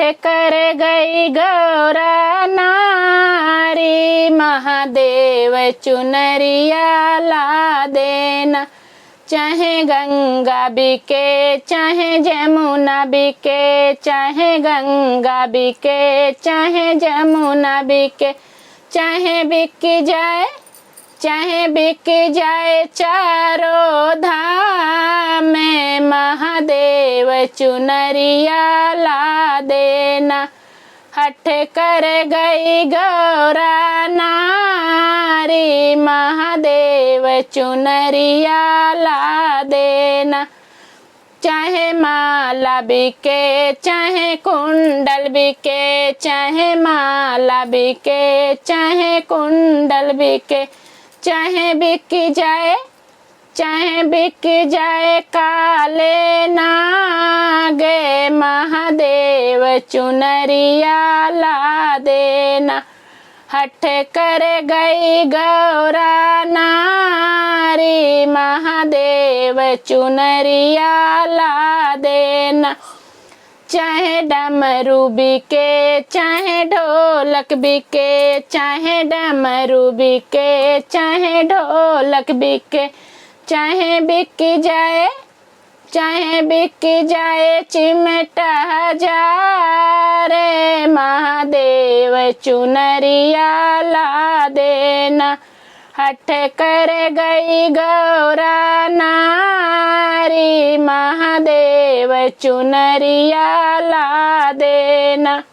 कर गई गौरा नारी, महादेव चुनरिया ला देना। चाहे गंगा बिके चाहे जमुना बिके, चाहे गंगा बिके चाहे जमुना बिके, चाहे बिक जाए चारों धाम में, महादेव चुनरिया ला देना। हठ कर गई गौरा नारी, महादेव चुनरिया ला देना। चाहे माला बिके चाहे कुंडल बिके, चाहे माला बिके चाहे कुंडल बिके, चाहे बिक जाए काले नागे, महादेव चुनरिया ला देना। हठ कर गई गौरा नारी, महादेव चुनरिया ला देना। चाहे डमरू बिके चाहे ढोलक बिके, चाहे डमरू बिके चाहे ढोलक बिके, चाहे बिक जाए चिमटा हजार, महादेव चुनरिया ला देना। हठ कर गई गौरा नारी, महादेव चुनरिया ला देना।